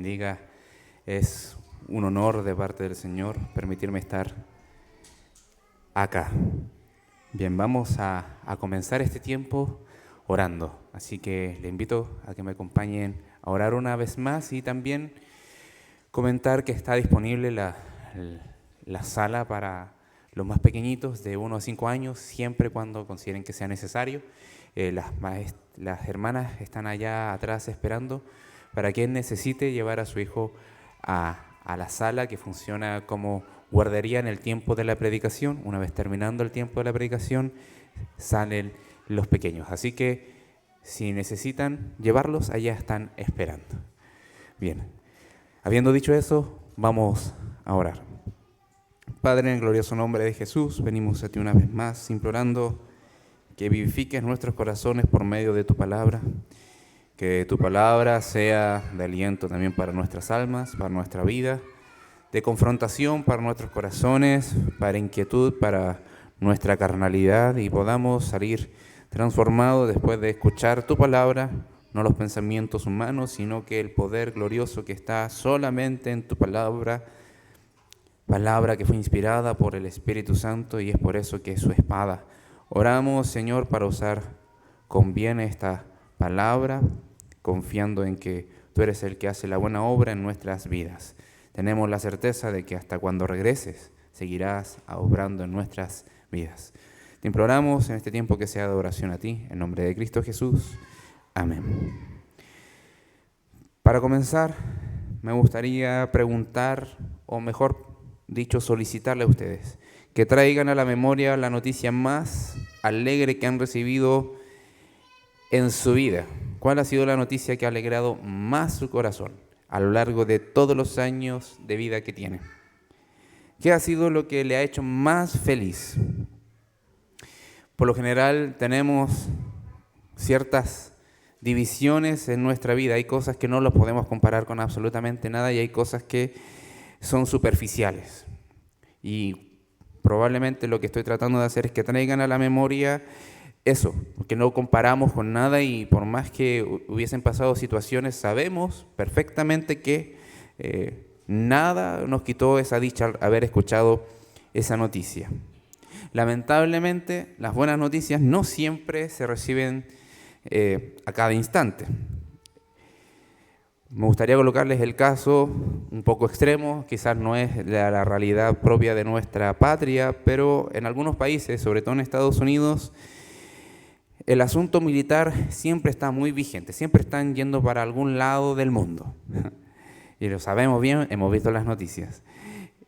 bendiga. Es un honor de parte del Señor permitirme estar acá. Bien, vamos a comenzar este tiempo orando. Así que le invito a que me acompañen a orar una vez más y también comentar que está disponible la sala para los más pequeñitos de 1 a 5 años, siempre cuando consideren que sea necesario. Las hermanas están allá atrás esperando para quien necesite llevar a su hijo a la sala que funciona como guardería en el tiempo de la predicación. Una vez terminando el tiempo de la predicación, salen los pequeños. Así que si necesitan llevarlos, allá están esperando. Bien, habiendo dicho eso, vamos a orar. Padre, en el glorioso nombre de Jesús, venimos a ti una vez más implorando que vivifiques nuestros corazones por medio de tu palabra, que tu palabra sea de aliento también para nuestras almas, para nuestra vida, de confrontación para nuestros corazones, para inquietud, para nuestra carnalidad, y podamos salir transformados después de escuchar tu palabra, no los pensamientos humanos, sino que el poder glorioso que está solamente en tu palabra que fue inspirada por el Espíritu Santo, y es por eso que es su espada. Oramos, Señor, para usar con bien esta palabra, confiando en que tú eres el que hace la buena obra en nuestras vidas. Tenemos la certeza de que hasta cuando regreses seguirás obrando en nuestras vidas. Te imploramos en este tiempo que sea de oración a ti, en nombre de Cristo Jesús. Amén. Para comenzar, me gustaría preguntar, o mejor dicho, solicitarle a ustedes que traigan a la memoria la noticia más alegre que han recibido en su vida. ¿Cuál ha sido la noticia que ha alegrado más su corazón a lo largo de todos los años de vida que tiene? ¿Qué ha sido lo que le ha hecho más feliz? Por lo general tenemos ciertas divisiones en nuestra vida. Hay cosas que no las podemos comparar con absolutamente nada y hay cosas que son superficiales. Y probablemente lo que estoy tratando de hacer es que traigan a la memoria eso, porque no comparamos con nada, y por más que hubiesen pasado situaciones, sabemos perfectamente que nada nos quitó esa dicha al haber escuchado esa noticia. Lamentablemente, las buenas noticias no siempre se reciben a cada instante. Me gustaría colocarles el caso un poco extremo, quizás no es la realidad propia de nuestra patria, pero en algunos países, sobre todo en Estados Unidos, el asunto militar siempre está muy vigente, siempre están yendo para algún lado del mundo. Y lo sabemos bien, hemos visto las noticias.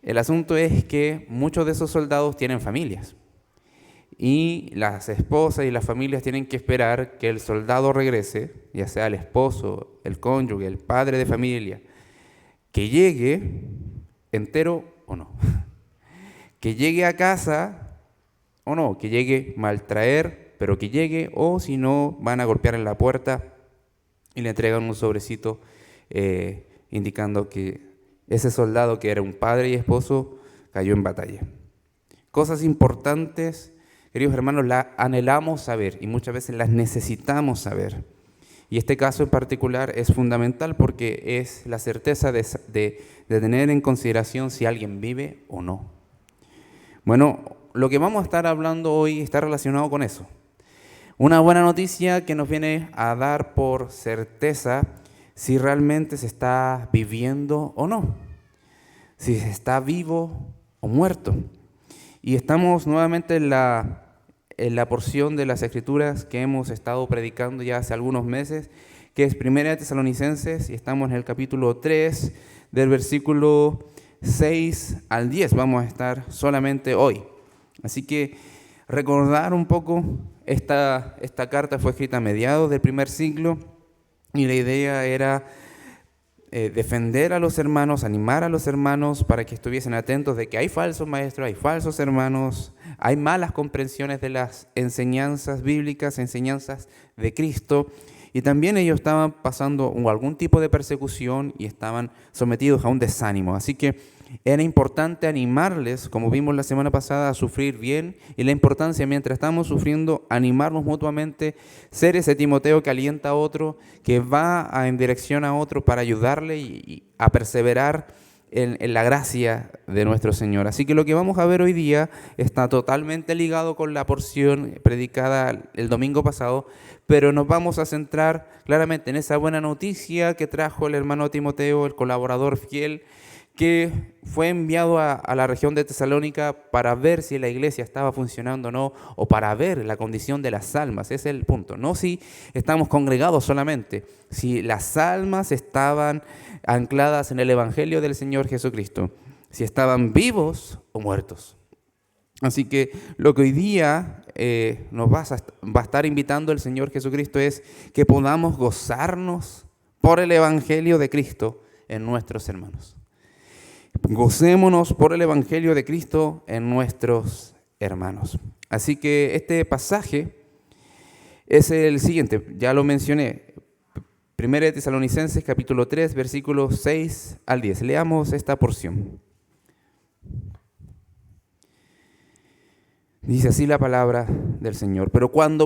El asunto es que muchos de esos soldados tienen familias. Y las esposas y las familias tienen que esperar que el soldado regrese, ya sea el esposo, el cónyuge, el padre de familia, que llegue entero o no, que llegue a casa o no, que llegue maltraer, pero que llegue, o si no, van a golpear en la puerta y le entregan un sobrecito indicando que ese soldado, que era un padre y esposo, cayó en batalla. Cosas importantes, queridos hermanos, las anhelamos saber y muchas veces las necesitamos saber. Y este caso en particular es fundamental porque es la certeza de tener en consideración si alguien vive o no. Bueno, lo que vamos a estar hablando hoy está relacionado con eso. Una buena noticia que nos viene a dar por certeza si realmente se está viviendo o no, si se está vivo o muerto. Y estamos nuevamente en la porción de las Escrituras que hemos estado predicando ya hace algunos meses, que es 1 Tesalonicenses, y estamos en el capítulo 3, del versículo 6 al 10. Vamos a estar solamente hoy. Así que recordar un poco, esta carta fue escrita a mediados del primer siglo, y la idea era defender a los hermanos, animar a los hermanos para que estuviesen atentos de que hay falsos maestros, hay falsos hermanos, hay malas comprensiones de las enseñanzas bíblicas, enseñanzas de Cristo, y también ellos estaban pasando algún tipo de persecución y estaban sometidos a un desánimo. Así que Era importante animarles, como vimos la semana pasada, a sufrir bien, y la importancia mientras estamos sufriendo, animarnos mutuamente, ser ese Timoteo que alienta a otro, que va en dirección a otro para ayudarle y a perseverar en la gracia de nuestro Señor. Así que lo que vamos a ver hoy día está totalmente ligado con la porción predicada el domingo pasado, pero nos vamos a centrar claramente en esa buena noticia que trajo el hermano Timoteo, el colaborador fiel, que fue enviado a la región de Tesalónica para ver si la iglesia estaba funcionando o no, o para ver la condición de las almas. Ese es el punto. No si estamos congregados solamente, si las almas estaban ancladas en el Evangelio del Señor Jesucristo, si estaban vivos o muertos. Así que lo que hoy día nos va a estar invitando el Señor Jesucristo es que podamos gozarnos por el Evangelio de Cristo en nuestros hermanos. Gocémonos por el Evangelio de Cristo en nuestros hermanos. Así que este pasaje es el siguiente, ya lo mencioné. 1 Tesalonicenses capítulo 3, versículos 6 al 10. Leamos esta porción. Dice así la palabra del Señor. Pero cuando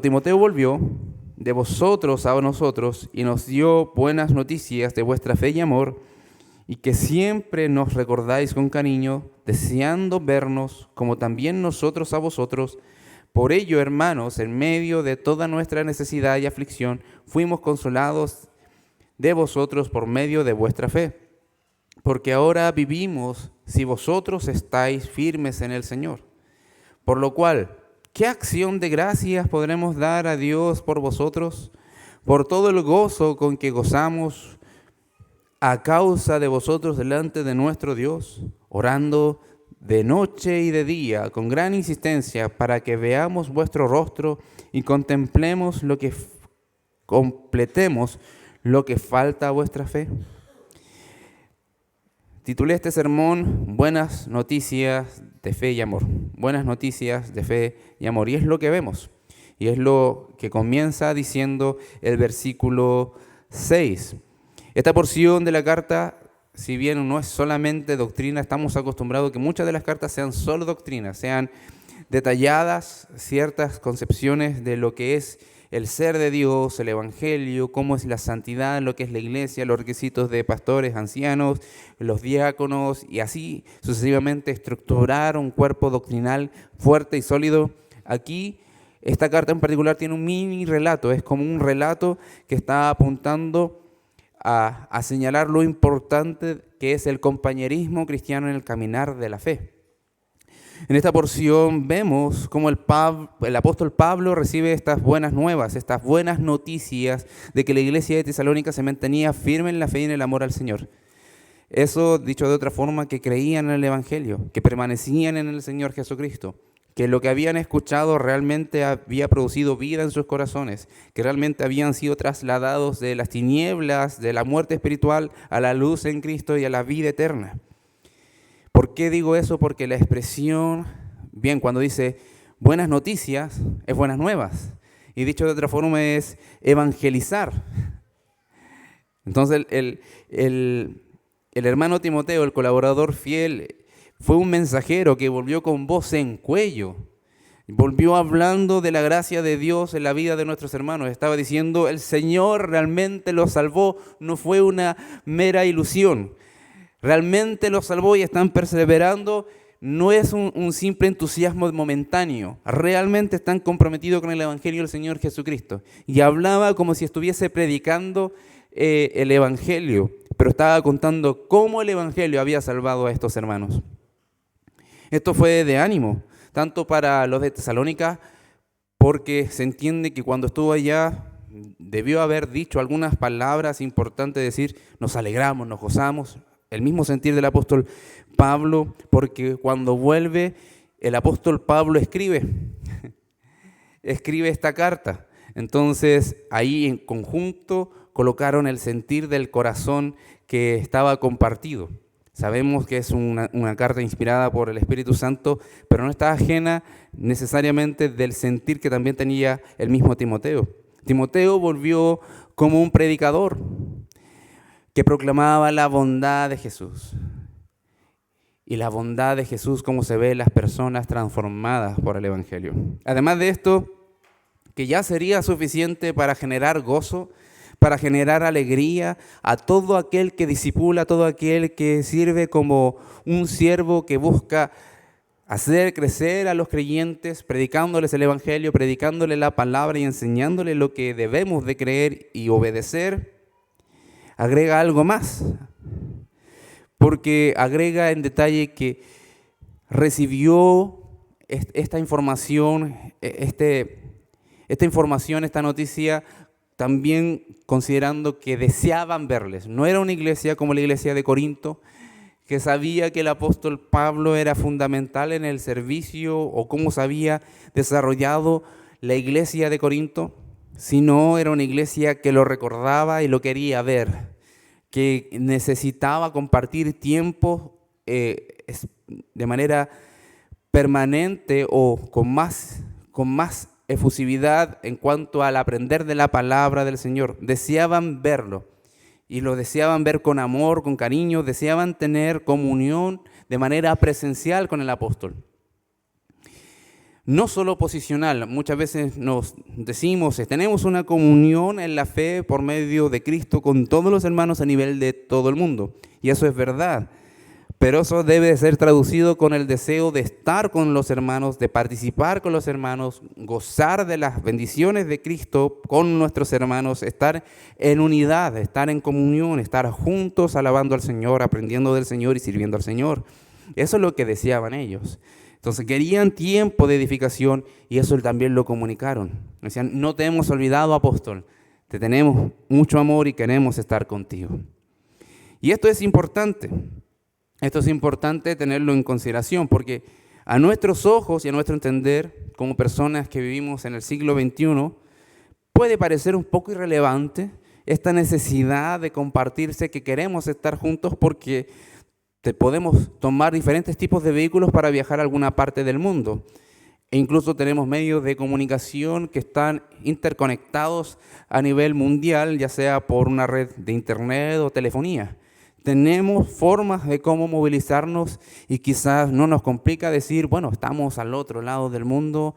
Timoteo volvió de vosotros a nosotros y nos dio buenas noticias de vuestra fe y amor, y que siempre nos recordáis con cariño, deseando vernos, como también nosotros a vosotros. Por ello, hermanos, en medio de toda nuestra necesidad y aflicción, fuimos consolados de vosotros por medio de vuestra fe. Porque ahora vivimos si vosotros estáis firmes en el Señor. Por lo cual, ¿qué acción de gracias podremos dar a Dios por vosotros? Por todo el gozo con que gozamos a causa de vosotros delante de nuestro Dios, orando de noche y de día con gran insistencia para que veamos vuestro rostro y completemos lo que falta a vuestra fe. Titulé este sermón Buenas noticias de fe y amor. Buenas noticias de fe y amor. Y es lo que vemos. Y es lo que comienza diciendo el versículo 6. Esta porción de la carta, si bien no es solamente doctrina, estamos acostumbrados a que muchas de las cartas sean solo doctrina, sean detalladas ciertas concepciones de lo que es el ser de Dios, el Evangelio, cómo es la santidad, lo que es la iglesia, los requisitos de pastores, ancianos, los diáconos, y así sucesivamente estructurar un cuerpo doctrinal fuerte y sólido. Aquí, esta carta en particular tiene un mini relato, es como un relato que está apuntando a señalar lo importante que es el compañerismo cristiano en el caminar de la fe. En esta porción vemos cómo el apóstol Pablo recibe estas buenas nuevas, estas buenas noticias de que la iglesia de Tesalónica se mantenía firme en la fe y en el amor al Señor. Eso, dicho de otra forma, que creían en el Evangelio, que permanecían en el Señor Jesucristo, que lo que habían escuchado realmente había producido vida en sus corazones, que realmente habían sido trasladados de las tinieblas, de la muerte espiritual, a la luz en Cristo y a la vida eterna. ¿Por qué digo eso? Porque la expresión, bien, cuando dice buenas noticias, es buenas nuevas. Y dicho de otra forma es evangelizar. Entonces el hermano Timoteo, el colaborador fiel, fue un mensajero que volvió con voz en cuello. Volvió hablando de la gracia de Dios en la vida de nuestros hermanos. Estaba diciendo, el Señor realmente los salvó, no fue una mera ilusión. Realmente los salvó y están perseverando. No es un simple entusiasmo momentáneo. Realmente están comprometidos con el Evangelio del Señor Jesucristo. Y hablaba como si estuviese predicando el Evangelio, pero estaba contando cómo el Evangelio había salvado a estos hermanos. Esto fue de ánimo, tanto para los de Tesalónica, porque se entiende que cuando estuvo allá debió haber dicho algunas palabras importantes, decir, nos alegramos, nos gozamos, el mismo sentir del apóstol Pablo, porque cuando vuelve, el apóstol Pablo escribe esta carta. Entonces, ahí en conjunto colocaron el sentir del corazón que estaba compartido. Sabemos que es una carta inspirada por el Espíritu Santo, pero no está ajena necesariamente del sentir que también tenía el mismo Timoteo. Timoteo volvió como un predicador que proclamaba la bondad de Jesús, y la bondad de Jesús, cómo se ve en las personas transformadas por el Evangelio. Además de esto, que ya sería suficiente para generar gozo, para generar alegría a todo aquel que discipula, a todo aquel que sirve como un siervo que busca hacer crecer a los creyentes, predicándoles el Evangelio, predicándoles la palabra y enseñándoles lo que debemos de creer y obedecer. Agrega algo más, porque agrega en detalle que recibió esta información, esta noticia, también considerando que deseaban verles. No era una iglesia como la iglesia de Corinto, que sabía que el apóstol Pablo era fundamental en el servicio o cómo se había desarrollado la iglesia de Corinto, sino era una iglesia que lo recordaba y lo quería ver, que necesitaba compartir tiempo de manera permanente o con más efusividad en cuanto al aprender de la palabra del Señor. Deseaban verlo y lo deseaban ver con amor, con cariño, deseaban tener comunión de manera presencial con el apóstol. No solo posicional, muchas veces nos decimos, tenemos una comunión en la fe por medio de Cristo con todos los hermanos a nivel de todo el mundo. Y eso es verdad, pero eso debe de ser traducido con el deseo de estar con los hermanos, de participar con los hermanos, gozar de las bendiciones de Cristo con nuestros hermanos, estar en unidad, estar en comunión, estar juntos alabando al Señor, aprendiendo del Señor y sirviendo al Señor. Eso es lo que deseaban ellos. Entonces querían tiempo de edificación y eso también lo comunicaron. Decían, no te hemos olvidado, apóstol, te tenemos mucho amor y queremos estar contigo. Y esto es importante tenerlo en consideración porque a nuestros ojos y a nuestro entender, como personas que vivimos en el siglo XXI, puede parecer un poco irrelevante esta necesidad de compartirse, que queremos estar juntos porque podemos tomar diferentes tipos de vehículos para viajar a alguna parte del mundo. E incluso tenemos medios de comunicación que están interconectados a nivel mundial, ya sea por una red de internet o telefonía. Tenemos formas de cómo movilizarnos y quizás no nos complica decir, bueno, estamos al otro lado del mundo,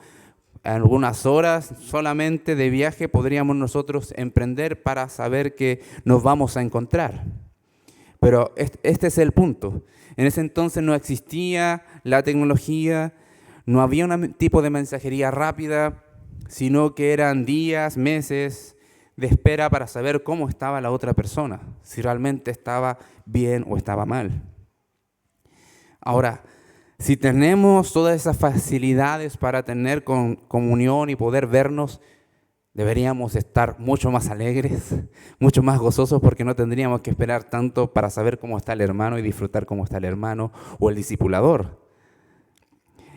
algunas horas solamente de viaje podríamos nosotros emprender para saber que nos vamos a encontrar. Pero este es el punto. En ese entonces no existía la tecnología, no había un tipo de mensajería rápida, sino que eran días, meses de espera para saber cómo estaba la otra persona, si realmente estaba bien o estaba mal. Ahora, si tenemos todas esas facilidades para tener comunión y poder vernos, deberíamos estar mucho más alegres, mucho más gozosos, porque no tendríamos que esperar tanto para saber cómo está el hermano y disfrutar cómo está el hermano o el discipulador.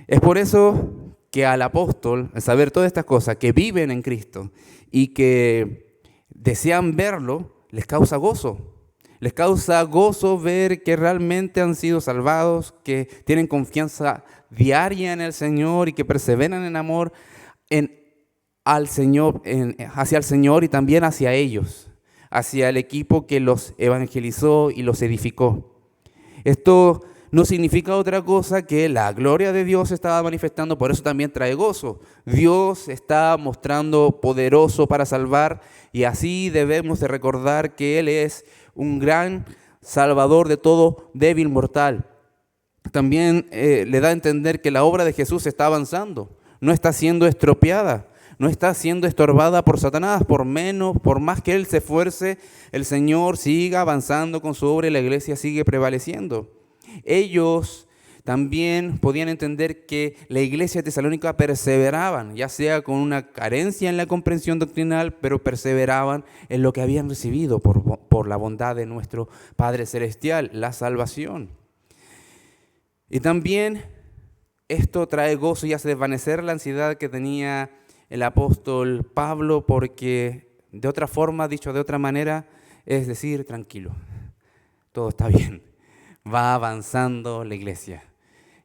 Es por eso que al apóstol, al saber todas estas cosas, que viven en Cristo y que desean verlo, les causa gozo. Les causa gozo ver que realmente han sido salvados, que tienen confianza diaria en el Señor y que perseveran en amor hacia el Señor y también hacia ellos, hacia el equipo que los evangelizó y los edificó. Esto no significa otra cosa que la gloria de Dios se estaba manifestando, por eso también trae gozo. Dios está mostrando poderoso para salvar y así debemos de recordar que Él es un gran salvador de todo débil mortal. También le da a entender que la obra de Jesús está avanzando, no está siendo estropeada. No está siendo estorbada por Satanás, por más que él se esfuerce, el Señor sigue avanzando con su obra y la iglesia sigue prevaleciendo. Ellos también podían entender que la iglesia tesalónica perseveraban, ya sea con una carencia en la comprensión doctrinal, pero perseveraban en lo que habían recibido por la bondad de nuestro Padre Celestial, la salvación. Y también esto trae gozo y hace desvanecer la ansiedad que tenía el apóstol Pablo, porque de otra forma, dicho de otra manera, es decir, tranquilo, todo está bien, va avanzando la iglesia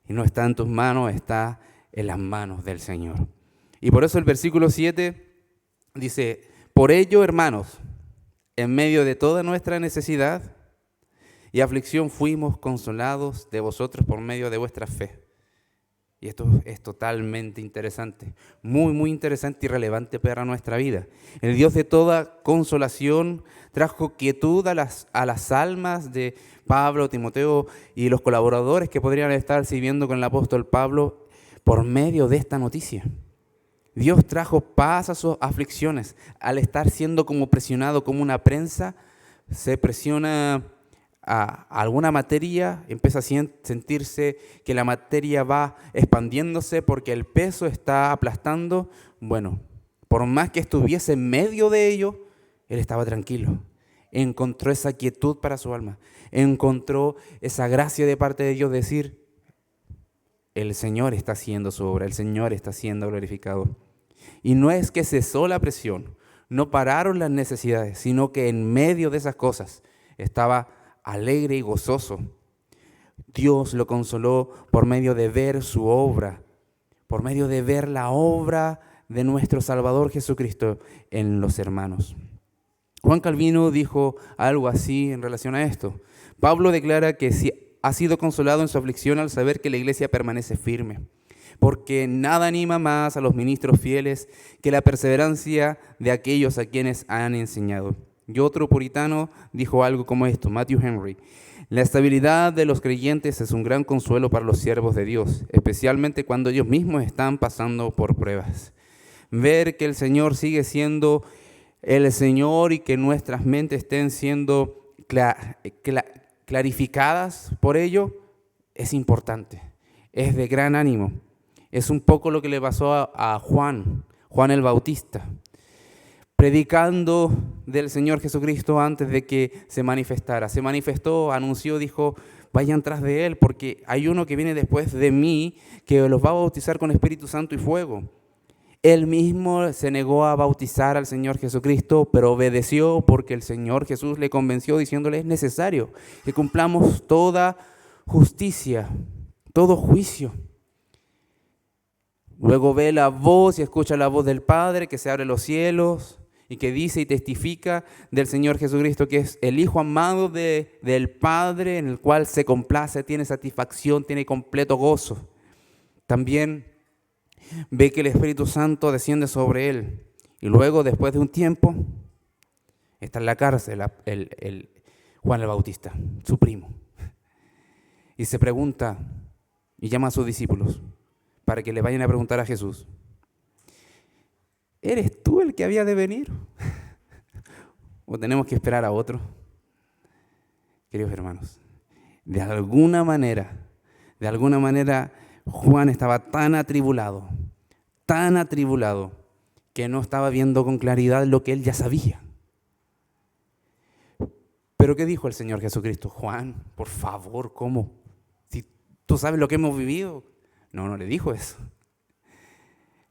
y no está en tus manos, está en las manos del Señor. Y por eso el versículo 7 dice, por ello, hermanos, en medio de toda nuestra necesidad y aflicción fuimos consolados de vosotros por medio de vuestra fe. Y esto es totalmente interesante, muy, muy interesante y relevante para nuestra vida. El Dios de toda consolación trajo quietud a las almas de Pablo, Timoteo y los colaboradores que podrían estar sirviendo con el apóstol Pablo por medio de esta noticia. Dios trajo paz a sus aflicciones. Al estar siendo como presionado como una prensa, se presiona a alguna materia, empieza a sentirse que la materia va expandiéndose porque el peso está aplastando. Bueno, por más que estuviese en medio de ello, él estaba tranquilo. Encontró esa quietud para su alma. Encontró esa gracia de parte de Dios, decir, el Señor está haciendo su obra, el Señor está siendo glorificado. Y no es que cesó la presión, no pararon las necesidades, sino que en medio de esas cosas estaba alegre y gozoso. Dios lo consoló por medio de ver su obra, por medio de ver la obra de nuestro Salvador Jesucristo en los hermanos. Juan Calvino dijo algo así en relación a esto. Pablo declara que ha sido consolado en su aflicción al saber que la iglesia permanece firme, porque nada anima más a los ministros fieles que la perseverancia de aquellos a quienes han enseñado. Y otro puritano dijo algo como esto, Matthew Henry: la estabilidad de los creyentes es un gran consuelo para los siervos de Dios, especialmente cuando ellos mismos están pasando por pruebas. Ver que el Señor sigue siendo el Señor y que nuestras mentes estén siendo clarificadas por ello es importante, es de gran ánimo. Es un poco lo que le pasó a Juan el Bautista, predicando del Señor Jesucristo antes de que se manifestara. Se manifestó, anunció, dijo, vayan tras de Él, porque hay uno que viene después de mí que los va a bautizar con Espíritu Santo y fuego. Él mismo se negó a bautizar al Señor Jesucristo, pero obedeció porque el Señor Jesús le convenció diciéndole, es necesario que cumplamos toda justicia, todo juicio. Luego ve la voz y escucha la voz del Padre que se abre los cielos y que dice y testifica del Señor Jesucristo, que es el Hijo amado del Padre, en el cual se complace, tiene satisfacción, tiene completo gozo. También ve que el Espíritu Santo desciende sobre él. Y luego, después de un tiempo, está en la cárcel el Juan el Bautista, su primo. Y se pregunta y llama a sus discípulos para que le vayan a preguntar a Jesús, ¿eres tú el que había de venir? ¿O tenemos que esperar a otro? Queridos hermanos, de alguna manera, Juan estaba tan atribulado, que no estaba viendo con claridad lo que él ya sabía. ¿Pero qué dijo el Señor Jesucristo? Juan, por favor, ¿cómo? Si tú sabes lo que hemos vivido. No le dijo eso.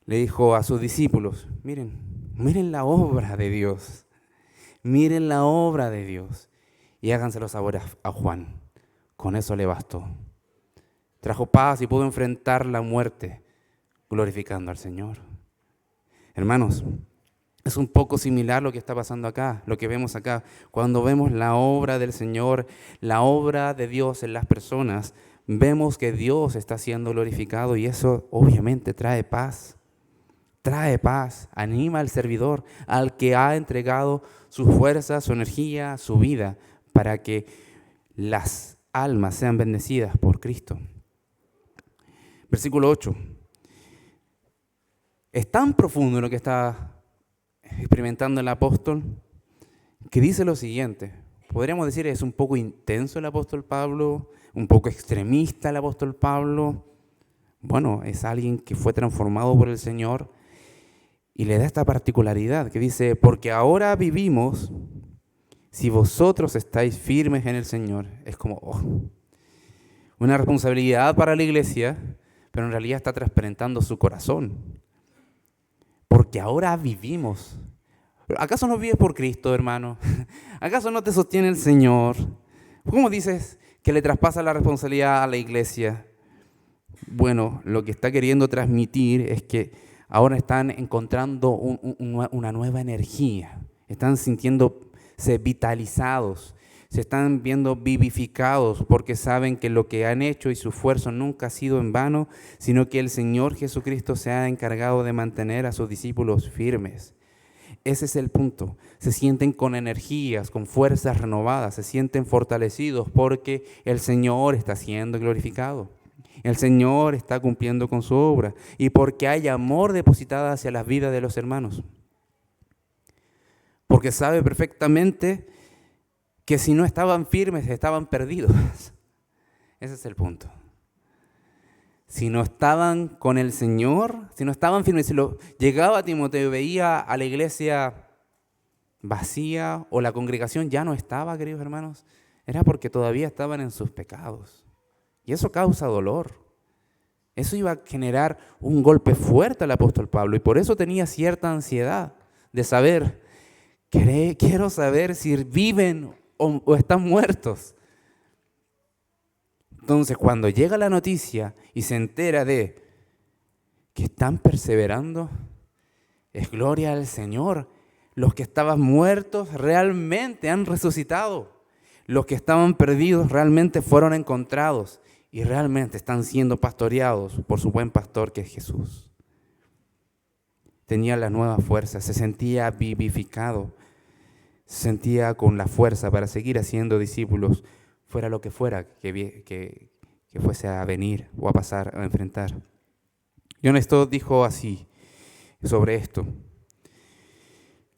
Le dijo a sus discípulos, miren la obra de Dios. Miren la obra de Dios y háganselo saber a Juan. Con eso le bastó. Trajo paz y pudo enfrentar la muerte glorificando al Señor. Hermanos, es un poco similar lo que está pasando acá, lo que vemos acá. Cuando vemos la obra del Señor, la obra de Dios en las personas, vemos que Dios está siendo glorificado y eso obviamente trae paz. Trae paz, anima al servidor, al que ha entregado su fuerza, su energía, su vida, para que las almas sean bendecidas por Cristo. Versículo 8. Es tan profundo lo que está experimentando el apóstol que dice lo siguiente. Podríamos decir es un poco intenso el apóstol Pablo, un poco extremista el apóstol Pablo. Bueno, es alguien que fue transformado por el Señor y le da esta particularidad que dice, porque ahora vivimos si vosotros estáis firmes en el Señor. Es como una responsabilidad para la iglesia, pero en realidad está transparentando su corazón. Porque ahora vivimos. ¿Acaso no vives por Cristo, hermano? ¿Acaso no te sostiene el Señor? ¿Cómo dices que le traspasa la responsabilidad a la iglesia? Bueno, lo que está queriendo transmitir es que ahora están encontrando una nueva energía. Están sintiéndose vitalizados. se están viendo vivificados porque saben que lo que han hecho y su esfuerzo nunca ha sido en vano, sino que el Señor Jesucristo se ha encargado de mantener a sus discípulos firmes. Ese es el punto. Se sienten con energías, con fuerzas renovadas, se sienten fortalecidos porque el Señor está siendo glorificado. El Señor está cumpliendo con su obra y porque hay amor depositado hacia las vidas de los hermanos. Porque sabe perfectamente que si no estaban firmes, estaban perdidos. Ese es el punto. Si no estaban con el Señor, si no estaban firmes, llegaba Timoteo y veía a la iglesia vacía o la congregación ya no estaba, queridos hermanos, era porque todavía estaban en sus pecados. Y eso causa dolor. Eso iba a generar un golpe fuerte al apóstol Pablo y por eso tenía cierta ansiedad de saber, quiero saber si viven o están muertos. Entonces, cuando llega la noticia y se entera de que están perseverando, es gloria al Señor. Los que estaban muertos realmente han resucitado. Los que estaban perdidos realmente fueron encontrados y realmente están siendo pastoreados por su buen pastor que es Jesús. Tenía la nueva fuerza, se sentía vivificado, se sentía con la fuerza para seguir haciendo discípulos, fuera lo que fuera que fuese a venir o a pasar, a enfrentar. John Stott dijo así sobre esto: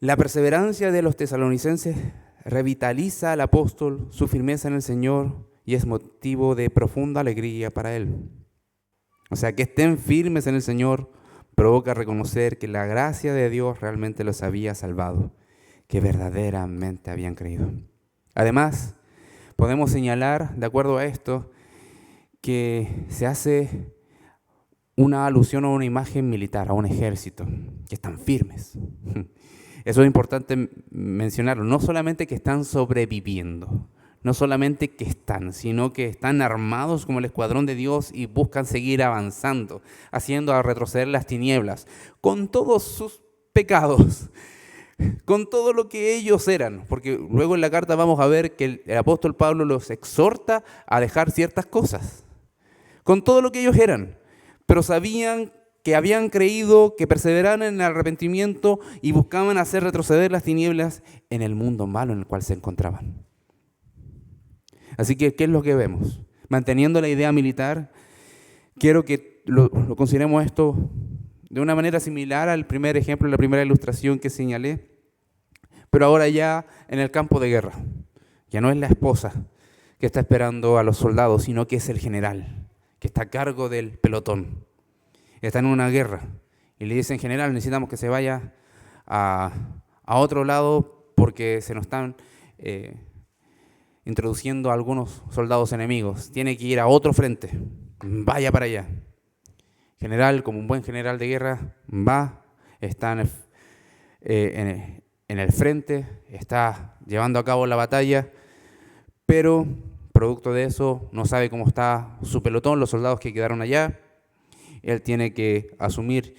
la perseverancia de los tesalonicenses revitaliza al apóstol, su firmeza en el Señor, y es motivo de profunda alegría para él. O sea, que estén firmes en el Señor provoca reconocer que la gracia de Dios realmente los había salvado, que verdaderamente habían creído. Además, podemos señalar, de acuerdo a esto, que se hace una alusión a una imagen militar, a un ejército, que están firmes. Eso es importante mencionarlo, no solamente que están sobreviviendo, no solamente que están, sino que están armados como el escuadrón de Dios y buscan seguir avanzando, haciendo a retroceder las tinieblas, con todos sus pecados, con todo lo que ellos eran, porque luego en la carta vamos a ver que el apóstol Pablo los exhorta a dejar ciertas cosas, con todo lo que ellos eran, pero sabían que habían creído, que perseveraban en el arrepentimiento y buscaban hacer retroceder las tinieblas en el mundo malo en el cual se encontraban. Así que, ¿qué es lo que vemos? Manteniendo la idea militar, quiero que lo consideremos esto de una manera similar al primer ejemplo, la primera ilustración que señalé, pero ahora ya en el campo de guerra. Ya no es la esposa que está esperando a los soldados, sino que es el general, que está a cargo del pelotón. Está en una guerra y le dicen: general, necesitamos que se vaya a otro lado porque se nos están introduciendo algunos soldados enemigos. Tiene que ir a otro frente, vaya para allá. General, como un buen general de guerra, va, está en el frente, está llevando a cabo la batalla, pero producto de eso no sabe cómo está su pelotón, los soldados que quedaron allá. Él tiene que asumir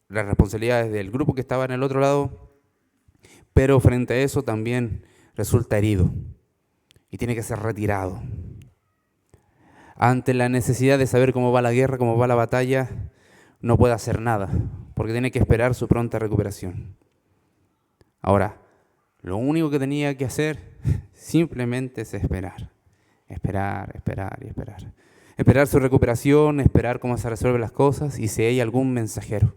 las responsabilidades del grupo que estaba en el otro lado, pero frente a eso también resulta herido y tiene que ser retirado. Ante la necesidad de saber cómo va la guerra, cómo va la batalla, no puede hacer nada, porque tiene que esperar su pronta recuperación. Ahora, lo único que tenía que hacer simplemente es esperar. Esperar, esperar y esperar. Esperar su recuperación, esperar cómo se resuelven las cosas y si hay algún mensajero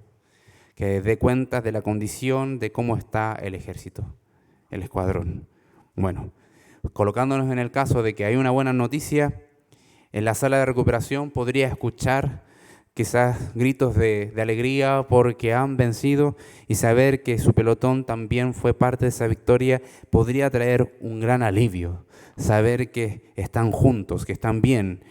que dé cuenta de la condición de cómo está el ejército, el escuadrón. Bueno, colocándonos en el caso de que hay una buena noticia, en la sala de recuperación podría escuchar quizás gritos de alegría porque han vencido y saber que su pelotón también fue parte de esa victoria podría traer un gran alivio. Saber que están juntos, que están bien.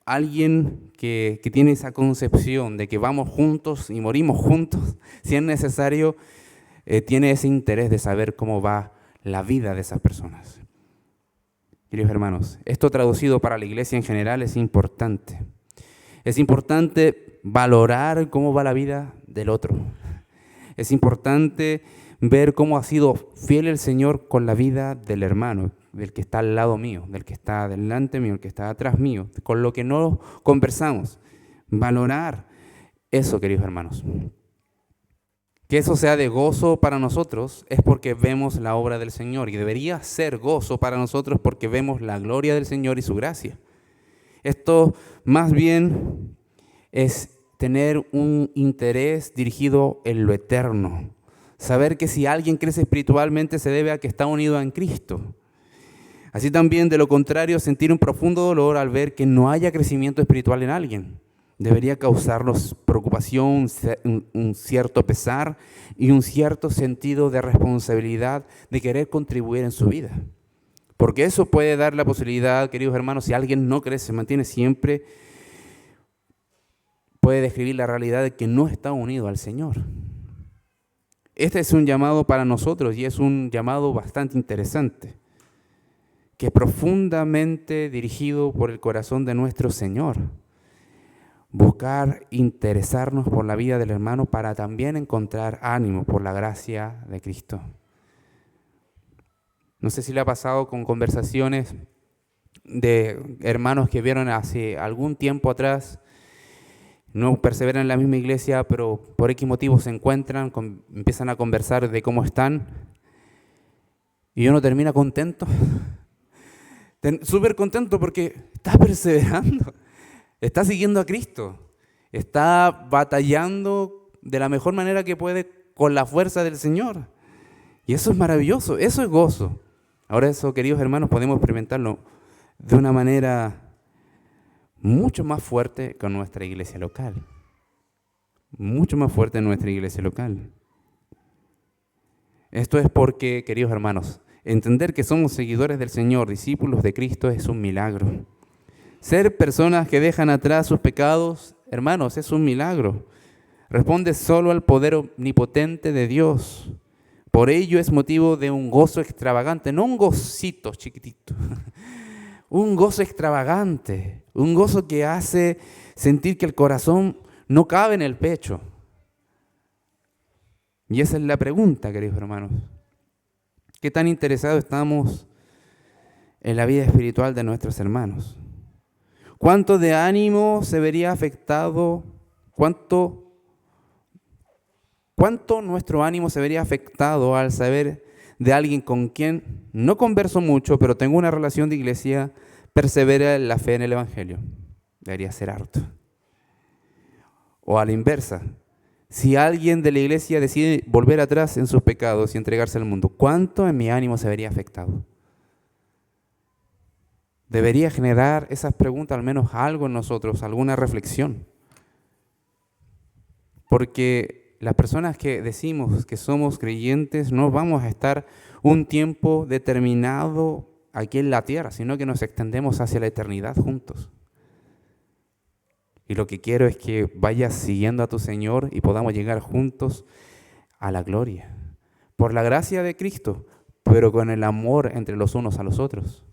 Alguien que tiene esa concepción de que vamos juntos y morimos juntos, si es necesario, tiene ese interés de saber cómo va la vida de esas personas. Queridos hermanos, esto traducido para la iglesia en general es importante. Es importante valorar cómo va la vida del otro. Es importante ver cómo ha sido fiel el Señor con la vida del hermano. del que está al lado mío, del que está delante mío, el que está atrás mío, con lo que no conversamos. Valorar eso, queridos hermanos. Que eso sea de gozo para nosotros es porque vemos la obra del Señor, y debería ser gozo para nosotros porque vemos la gloria del Señor y su gracia. Esto más bien es tener un interés dirigido en lo eterno. Saber que si alguien crece espiritualmente se debe a que está unido en Cristo. Así también, de lo contrario, sentir un profundo dolor al ver que no haya crecimiento espiritual en alguien. Debería causarnos preocupación, un cierto pesar y un cierto sentido de responsabilidad de querer contribuir en su vida. Porque eso puede dar la posibilidad, queridos hermanos, si alguien no crece, se mantiene siempre, puede describir la realidad de que no está unido al Señor. Este es un llamado para nosotros y es un llamado bastante interesante, que es profundamente dirigido por el corazón de nuestro Señor. Buscar interesarnos por la vida del hermano para también encontrar ánimo por la gracia de Cristo. No sé si le ha pasado con conversaciones de hermanos que vieron hace algún tiempo atrás, no perseveran en la misma iglesia, pero por X motivos se encuentran, empiezan a conversar de cómo están, y uno termina contento, súper contento porque está perseverando. Está siguiendo a Cristo, está batallando de la mejor manera que puede con la fuerza del Señor. Y eso es maravilloso, eso es gozo. Ahora eso, queridos hermanos, podemos experimentarlo de una manera mucho más fuerte con nuestra iglesia local. Mucho más fuerte en nuestra iglesia local. Esto es porque, queridos hermanos, entender que somos seguidores del Señor, discípulos de Cristo, es un milagro. Ser personas que dejan atrás sus pecados, hermanos, es un milagro. Responde solo al poder omnipotente de Dios. Por ello es motivo de un gozo extravagante, no un gocito chiquitito, un gozo extravagante, un gozo que hace sentir que el corazón no cabe en el pecho. Y esa es la pregunta, queridos hermanos. ¿Qué tan interesados estamos en la vida espiritual de nuestros hermanos? ¿Cuánto de ánimo se vería afectado? ¿Cuánto nuestro ánimo se vería afectado al saber de alguien con quien no converso mucho, pero tengo una relación de iglesia, persevera en la fe en el Evangelio? Debería ser harto. O a la inversa, si alguien de la iglesia decide volver atrás en sus pecados y entregarse al mundo, ¿cuánto en mi ánimo se vería afectado? Debería generar esas preguntas al menos algo en nosotros, alguna reflexión. Porque las personas que decimos que somos creyentes no vamos a estar un tiempo determinado aquí en la tierra, sino que nos extendemos hacia la eternidad juntos. Y lo que quiero es que vayas siguiendo a tu Señor y podamos llegar juntos a la gloria. Por la gracia de Cristo, pero con el amor entre los unos a los otros.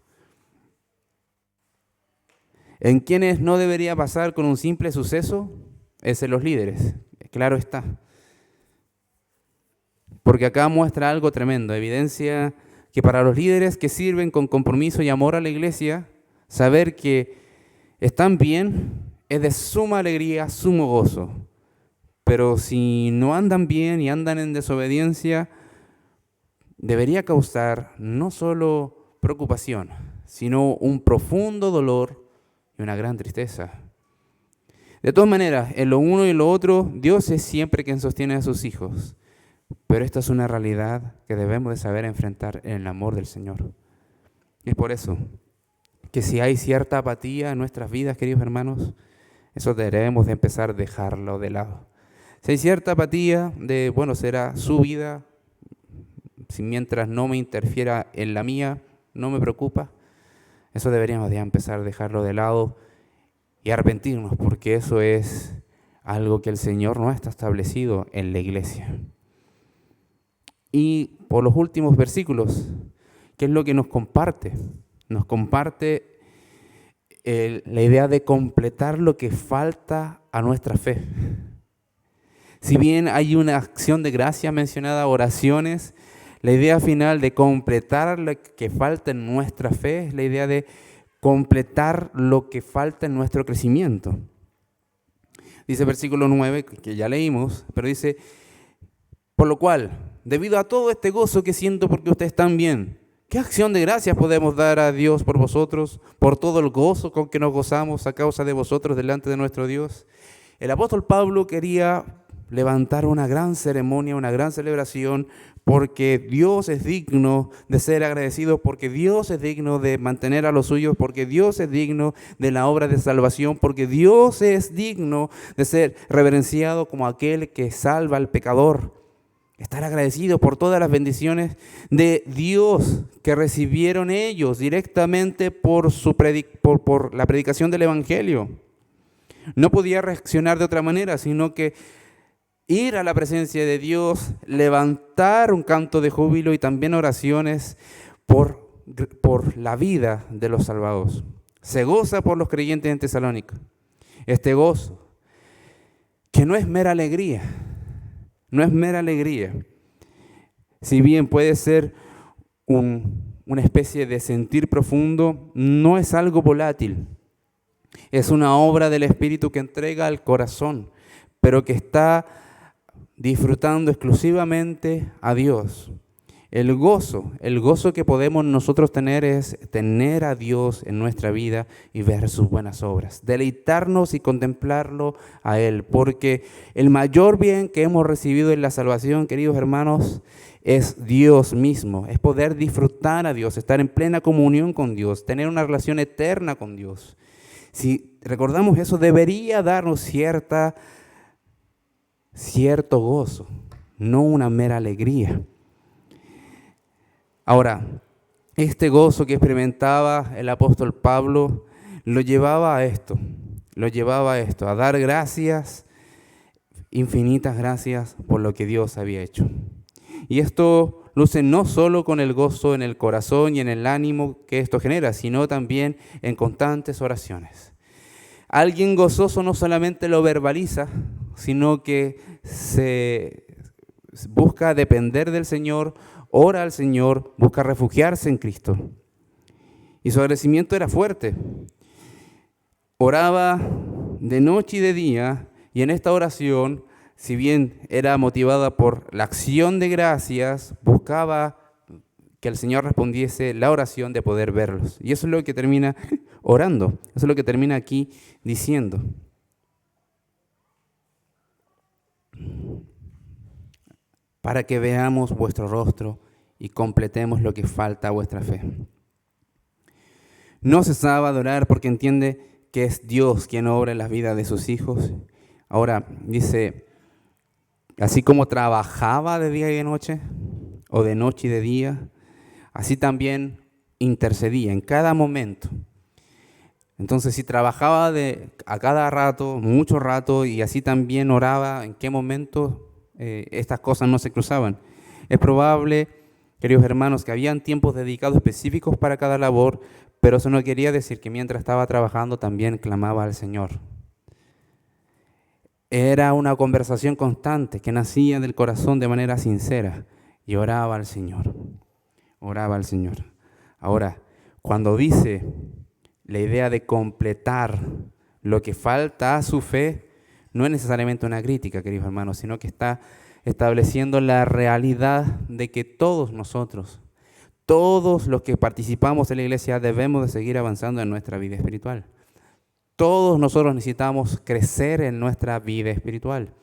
En quienes no debería pasar con un simple suceso es en los líderes, claro está. Porque acá muestra algo tremendo, evidencia que para los líderes que sirven con compromiso y amor a la iglesia, saber que están bien es de suma alegría, sumo gozo. Pero si no andan bien y andan en desobediencia, debería causar no solo preocupación, sino un profundo dolor y una gran tristeza. De todas maneras, en lo uno y lo otro, Dios es siempre quien sostiene a sus hijos. Pero esta es una realidad que debemos de saber enfrentar en el amor del Señor. Y es por eso que si hay cierta apatía en nuestras vidas, queridos hermanos, eso debemos de empezar a dejarlo de lado. Si hay cierta apatía de, bueno, será su vida, si mientras no me interfiera en la mía, no me preocupa, eso deberíamos de empezar a dejarlo de lado y arrepentirnos, porque eso es algo que el Señor no está establecido en la iglesia. Y por los últimos versículos, ¿qué es lo que nos comparte? Nos comparte la idea de completar lo que falta a nuestra fe. Si bien hay una acción de gracia mencionada, oraciones, La idea final de completar lo que falta en nuestra fe es la idea de completar lo que falta en nuestro crecimiento. Dice versículo 9, que ya leímos, pero dice, por lo cual, debido a todo este gozo que siento porque ustedes están bien, ¿qué acción de gracias podemos dar a Dios por vosotros, por todo el gozo con que nos gozamos a causa de vosotros delante de nuestro Dios? El apóstol Pablo quería levantar una gran ceremonia, una gran celebración, porque Dios es digno de ser agradecido, porque Dios es digno de mantener a los suyos, porque Dios es digno de la obra de salvación, porque Dios es digno de ser reverenciado como aquel que salva al pecador. Estar agradecidos por todas las bendiciones de Dios que recibieron ellos directamente por la predicación del Evangelio. No podía reaccionar de otra manera, sino que ir a la presencia de Dios, levantar un canto de júbilo y también oraciones por la vida de los salvados. Se goza por los creyentes en Tesalónica. Este gozo, que no es mera alegría, no es mera alegría. Si bien puede ser una especie de sentir profundo, no es algo volátil. Es una obra del Espíritu que entrega al corazón, pero que está disfrutando exclusivamente a Dios. El gozo que podemos nosotros tener es tener a Dios en nuestra vida y ver sus buenas obras, deleitarnos y contemplarlo a Él, porque el mayor bien que hemos recibido en la salvación, queridos hermanos, es Dios mismo, es poder disfrutar a Dios, estar en plena comunión con Dios, tener una relación eterna con Dios. Si recordamos eso, debería darnos cierto gozo, no una mera alegría. Ahora, este gozo que experimentaba el apóstol Pablo lo llevaba a esto, a dar gracias, infinitas gracias por lo que Dios había hecho. Y esto luce no solo con el gozo en el corazón y en el ánimo que esto genera, sino también en constantes oraciones. Alguien gozoso no solamente lo verbaliza, sino que se busca depender del Señor, ora al Señor, busca refugiarse en Cristo. Y su agradecimiento era fuerte. Oraba de noche y de día, y en esta oración, si bien era motivada por la acción de gracias, buscaba que el Señor respondiese la oración de poder verlos. Y eso es lo que termina orando, eso es lo que termina aquí diciendo. Para que veamos vuestro rostro y completemos lo que falta a vuestra fe. No cesaba de orar porque entiende que es Dios quien obra en las vidas de sus hijos. Ahora dice, así como trabajaba de día y de noche, o de noche y de día, así también intercedía en cada momento. Entonces, si trabajaba a cada rato, mucho rato, y así también oraba, ¿en qué momento estas cosas no se cruzaban? Es probable, queridos hermanos, que habían tiempos dedicados específicos para cada labor, pero eso no quería decir que mientras estaba trabajando también clamaba al Señor. Era una conversación constante que nacía del corazón de manera sincera y oraba al Señor. Oraba al Señor. Ahora, cuando dice la idea de completar lo que falta a su fe, no es necesariamente una crítica, queridos hermanos, sino que está estableciendo la realidad de que todos nosotros, todos los que participamos en la iglesia, debemos de seguir avanzando en nuestra vida espiritual. Todos nosotros necesitamos crecer en nuestra vida espiritual.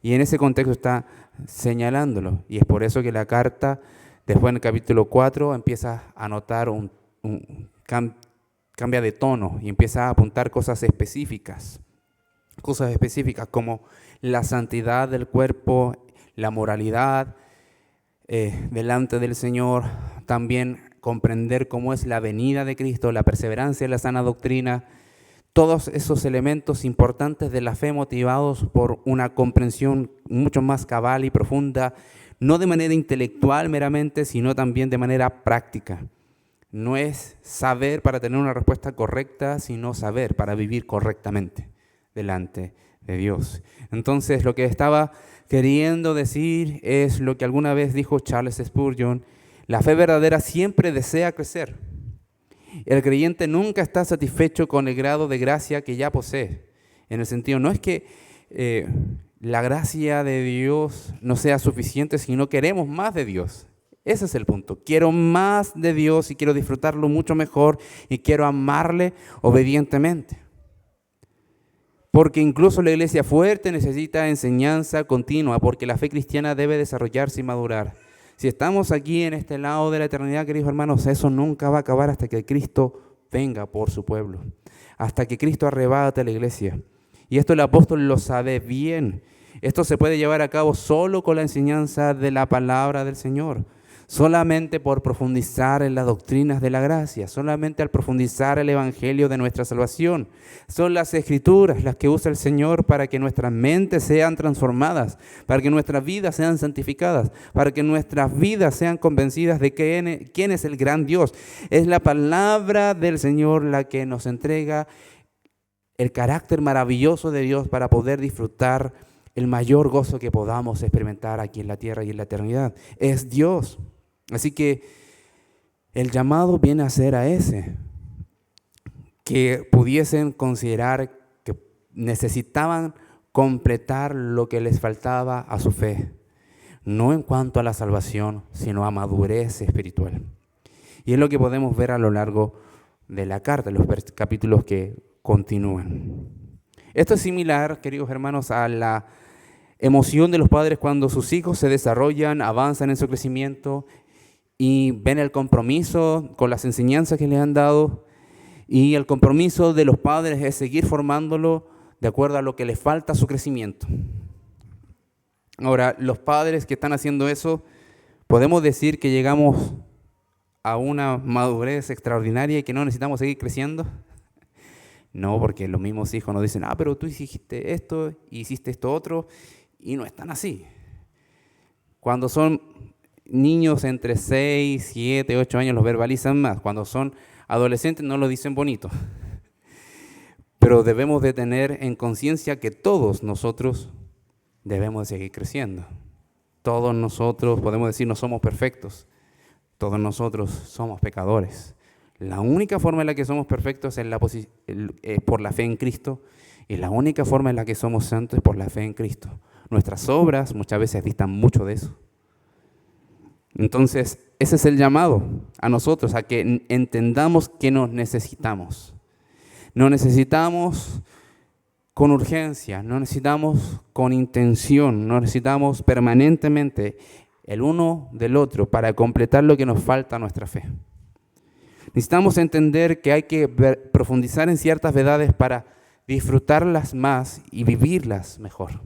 Y en ese contexto está señalándolo. Y es por eso que la carta, después en el capítulo 4, empieza a notar cambia de tono y empieza a apuntar cosas específicas como la santidad del cuerpo, la moralidad delante del Señor, también comprender cómo es la venida de Cristo, la perseverancia en la sana doctrina, todos esos elementos importantes de la fe motivados por una comprensión mucho más cabal y profunda, no de manera intelectual meramente, sino también de manera práctica. No es saber para tener una respuesta correcta, sino saber para vivir correctamente delante de Dios. Entonces, lo que estaba queriendo decir es lo que alguna vez dijo Charles Spurgeon: la fe verdadera siempre desea crecer. El creyente nunca está satisfecho con el grado de gracia que ya posee. En el sentido, no es que la gracia de Dios no sea suficiente, sino queremos más de Dios. Ese es el punto. Quiero más de Dios y quiero disfrutarlo mucho mejor y quiero amarle obedientemente. Porque incluso la iglesia fuerte necesita enseñanza continua, porque la fe cristiana debe desarrollarse y madurar. Si estamos aquí en este lado de la eternidad, queridos hermanos, eso nunca va a acabar hasta que Cristo venga por su pueblo, hasta que Cristo arrebate a la iglesia. Y esto el apóstol lo sabe bien. Esto se puede llevar a cabo solo con la enseñanza de la palabra del Señor, solamente por profundizar en las doctrinas de la gracia, solamente al profundizar el evangelio de nuestra salvación. Son las Escrituras las que usa el Señor para que nuestras mentes sean transformadas, para que nuestras vidas sean santificadas, para que nuestras vidas sean convencidas de quién es el gran Dios. Es la palabra del Señor la que nos entrega el carácter maravilloso de Dios para poder disfrutar el mayor gozo que podamos experimentar aquí en la tierra y en la eternidad. Es Dios. Así que el llamado viene a ser a ese, que pudiesen considerar que necesitaban completar lo que les faltaba a su fe, no en cuanto a la salvación, sino a madurez espiritual. Y es lo que podemos ver a lo largo de la carta, los capítulos que continúan. Esto es similar, queridos hermanos, a la emoción de los padres cuando sus hijos se desarrollan, avanzan en su crecimiento y ven el compromiso con las enseñanzas que les han dado, y el compromiso de los padres es seguir formándolo de acuerdo a lo que les falta a su crecimiento. Ahora, los padres que están haciendo eso, podemos decir que llegamos a una madurez extraordinaria y que no necesitamos seguir creciendo. No, porque los mismos hijos nos dicen: pero tú hiciste esto, hiciste esto otro, y no están así. Cuando son niños entre 6, 7, 8 años los verbalizan más. Cuando son adolescentes no lo dicen bonito. Pero debemos de tener en conciencia que todos nosotros debemos de seguir creciendo. Todos nosotros, podemos decir, no somos perfectos. Todos nosotros somos pecadores. La única forma en la que somos perfectos es por la fe en Cristo, y la única forma en la que somos santos es por la fe en Cristo. Nuestras obras muchas veces distan mucho de eso. Entonces, ese es el llamado a nosotros, a que entendamos que nos necesitamos. Nos necesitamos con urgencia, nos necesitamos con intención, nos necesitamos permanentemente el uno del otro para completar lo que nos falta a nuestra fe. Necesitamos entender que hay que profundizar en ciertas verdades para disfrutarlas más y vivirlas mejor.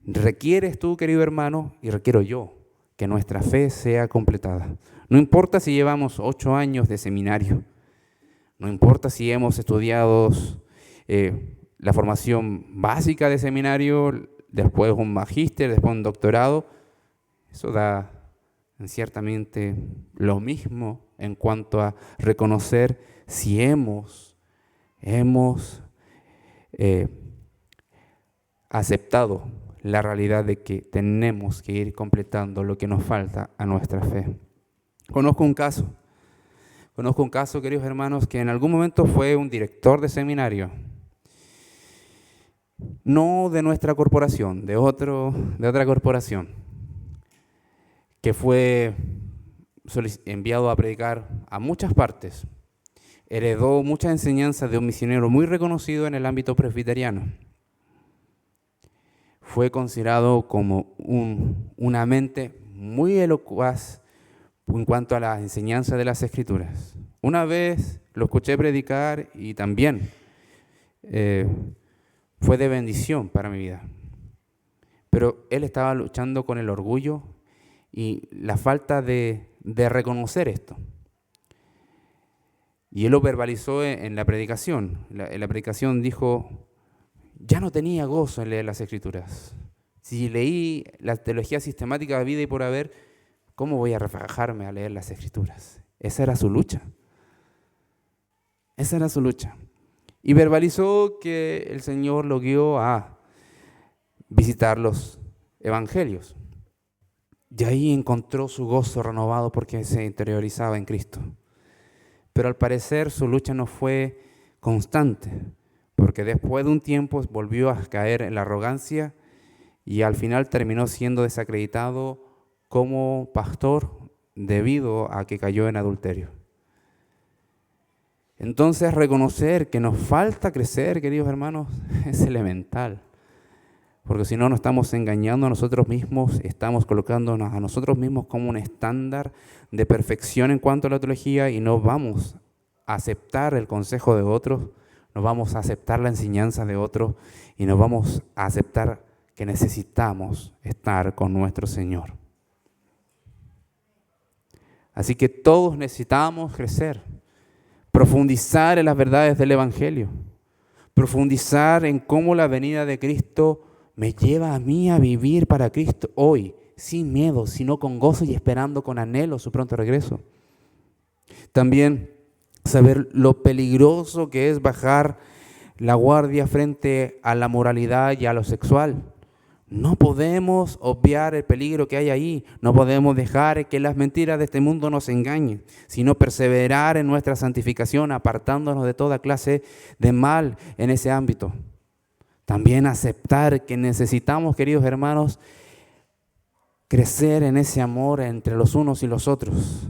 Requieres tú, querido hermano, y requiero yo, que nuestra fe sea completada. No importa si llevamos 8 años de seminario, no importa si hemos estudiado la formación básica de seminario, después un magíster, después un doctorado. Eso da ciertamente lo mismo en cuanto a reconocer si hemos aceptado la realidad de que tenemos que ir completando lo que nos falta a nuestra fe. Conozco un caso, queridos hermanos, que en algún momento fue un director de seminario, no de nuestra corporación, de otra corporación, que fue enviado a predicar a muchas partes. Heredó muchas enseñanzas de un misionero muy reconocido en el ámbito presbiteriano. Fue considerado como una mente muy elocuaz en cuanto a la enseñanza de las Escrituras. Una vez lo escuché predicar y también fue de bendición para mi vida. Pero él estaba luchando con el orgullo y la falta de reconocer esto. Y él lo verbalizó en la predicación. En la predicación dijo: ya no tenía gozo en leer las Escrituras. Si leí la teología sistemática de vida y por haber, ¿cómo voy a refajarme a leer las Escrituras? Esa era su lucha. Esa era su lucha. y verbalizó que el Señor lo guió a visitar los evangelios. Y ahí encontró su gozo renovado porque se interiorizaba en Cristo. Pero al parecer su lucha no fue constante, porque después de un tiempo volvió a caer en la arrogancia y al final terminó siendo desacreditado como pastor debido a que cayó en adulterio. Entonces reconocer que nos falta crecer, queridos hermanos, es elemental. Porque si no, nos estamos engañando a nosotros mismos, estamos colocándonos a nosotros mismos como un estándar de perfección en cuanto a la teología y no vamos a aceptar el consejo de otros, no vamos a aceptar la enseñanza de otros y no vamos a aceptar que necesitamos estar con nuestro Señor. Así que todos necesitamos crecer, profundizar en las verdades del Evangelio, profundizar en cómo la venida de Cristo me lleva a mí a vivir para Cristo hoy, sin miedo, sino con gozo y esperando con anhelo su pronto regreso. También saber lo peligroso que es bajar la guardia frente a la moralidad y a lo sexual. No podemos obviar el peligro que hay ahí, no podemos dejar que las mentiras de este mundo nos engañen, sino perseverar en nuestra santificación, apartándonos de toda clase de mal en ese ámbito. También aceptar que necesitamos, queridos hermanos, crecer en ese amor entre los unos y los otros.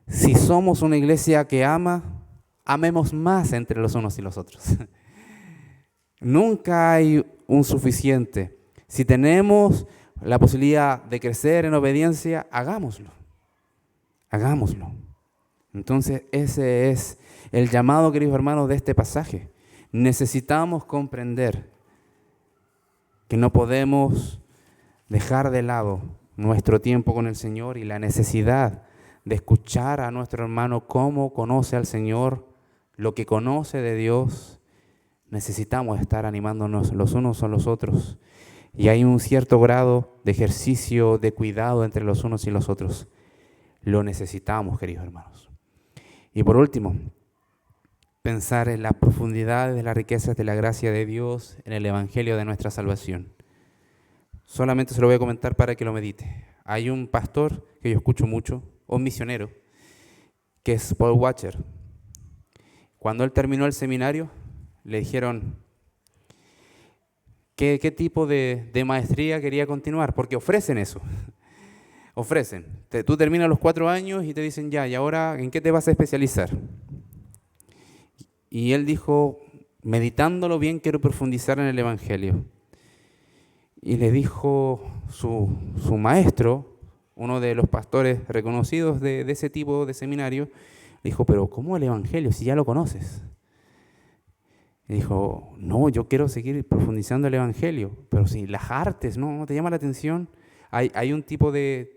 Si somos una iglesia que ama, amemos más entre los unos y los otros. Nunca hay un suficiente. Si tenemos la posibilidad de crecer en obediencia, hagámoslo. Hagámoslo. Entonces ese es el llamado, queridos hermanos, de este pasaje. Necesitamos comprender que no podemos dejar de lado nuestro tiempo con el Señor y la necesidad de escuchar a nuestro hermano cómo conoce al Señor, lo que conoce de Dios. Necesitamos estar animándonos los unos a los otros. Y hay un cierto grado de ejercicio, de cuidado entre los unos y los otros. Lo necesitamos, queridos hermanos. Y por último, pensar en las profundidades de las riquezas de la gracia de Dios en el Evangelio de nuestra salvación. Solamente se lo voy a comentar para que lo medite. Hay un pastor que yo escucho mucho, un misionero, que es Paul Washer. Cuando él terminó el seminario, le dijeron qué tipo de maestría quería continuar, porque ofrecen eso. Ofrecen. Tú terminas los 4 años y te dicen ya, ¿y ahora en qué te vas a especializar? Y él dijo, meditándolo bien, quiero profundizar en el Evangelio. Y le dijo su maestro, uno de los pastores reconocidos de ese tipo de seminario, le dijo, pero ¿cómo el Evangelio si ya lo conoces? Y dijo, no, yo quiero seguir profundizando el Evangelio, pero si las artes, ¿no te llama la atención? Hay un tipo de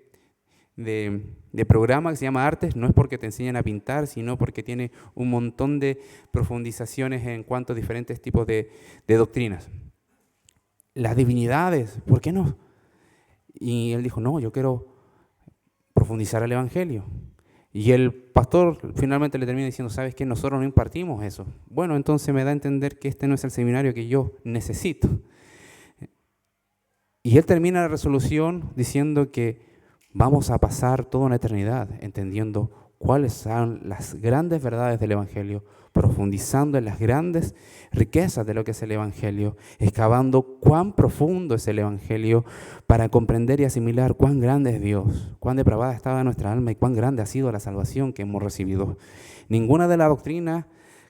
programa que se llama Artes, no es porque te enseñan a pintar, sino porque tiene un montón de profundizaciones en cuanto a diferentes tipos de doctrinas. Las divinidades, ¿por qué no? Y él dijo, no, yo quiero profundizar el Evangelio. Y el pastor finalmente le termina diciendo, ¿sabes qué? Nosotros no impartimos eso. Bueno, entonces me da a entender que este no es el seminario que yo necesito. Y él termina la resolución diciendo que vamos a pasar toda una eternidad entendiendo cuáles son las grandes verdades del Evangelio, profundizando en las grandes riquezas de lo que es el Evangelio, excavando cuán profundo es el Evangelio para comprender y asimilar cuán grande es Dios, cuán depravada estaba nuestra alma y cuán grande ha sido la salvación que hemos recibido. Ninguna de las doctrinas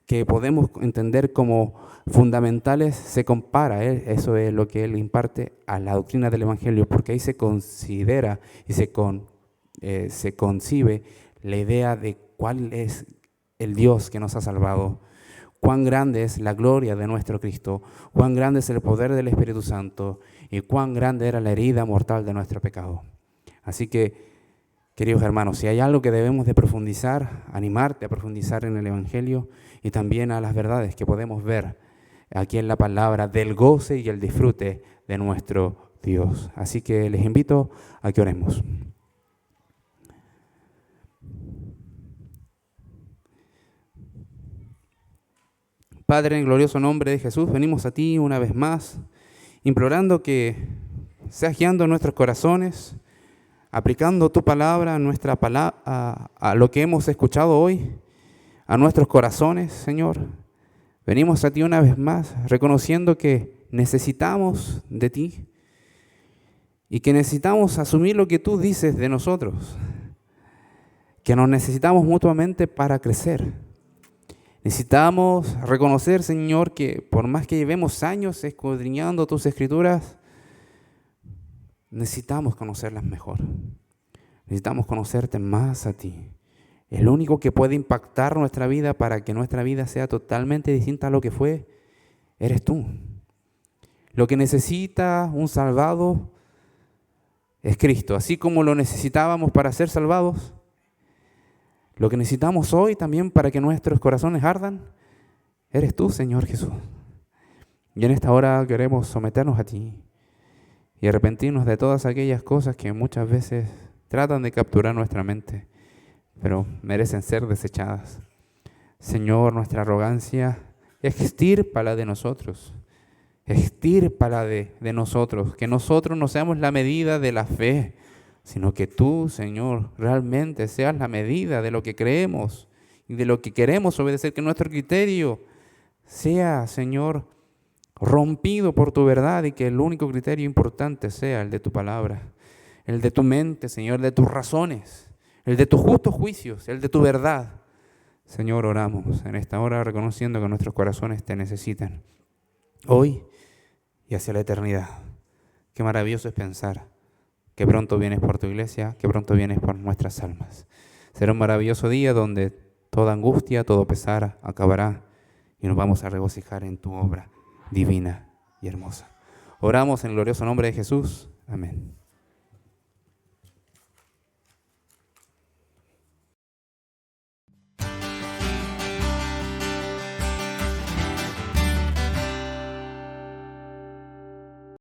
que podemos entender como fundamentales se compara, eso es lo que él imparte a la doctrina del Evangelio, porque ahí se considera y se concibe la idea de cuál es el Dios que nos ha salvado, cuán grande es la gloria de nuestro Cristo, cuán grande es el poder del Espíritu Santo y cuán grande era la herida mortal de nuestro pecado. Así que, queridos hermanos, si hay algo que debemos de profundizar, animarte a profundizar en el Evangelio y también a las verdades que podemos ver aquí en la palabra del goce y el disfrute de nuestro Dios. Así que les invito a que oremos. Padre, en el glorioso nombre de Jesús, venimos a ti una vez más, implorando que seas guiando nuestros corazones, aplicando tu palabra a lo que hemos escuchado hoy, a nuestros corazones, Señor. Venimos a ti una vez más, reconociendo que necesitamos de ti y que necesitamos asumir lo que tú dices de nosotros, que nos necesitamos mutuamente para crecer. Necesitamos reconocer, Señor, que por más que llevemos años escudriñando tus escrituras, necesitamos conocerlas mejor. Necesitamos conocerte más a ti. El único que puede impactar nuestra vida para que nuestra vida sea totalmente distinta a lo que fue, eres tú. Lo que necesita un salvado es Cristo. Así como lo necesitábamos para ser salvados, lo que necesitamos hoy también para que nuestros corazones ardan, eres tú, Señor Jesús. Y en esta hora queremos someternos a ti y arrepentirnos de todas aquellas cosas que muchas veces tratan de capturar nuestra mente, pero merecen ser desechadas. Señor, nuestra arrogancia, extírpala de nosotros. Extírpala de nosotros. Que nosotros no seamos la medida de la fe, sino que tú, Señor, realmente seas la medida de lo que creemos y de lo que queremos obedecer. Que nuestro criterio sea, Señor, rompido por tu verdad y que el único criterio importante sea el de tu palabra, el de tu mente, Señor, el de tus razones, el de tus justos juicios, el de tu verdad. Señor, oramos en esta hora reconociendo que nuestros corazones te necesitan hoy y hacia la eternidad. Qué maravilloso es pensar que pronto vienes por tu iglesia, que pronto vienes por nuestras almas. Será un maravilloso día donde toda angustia, todo pesar acabará y nos vamos a regocijar en tu obra divina y hermosa. Oramos en el glorioso nombre de Jesús. Amén.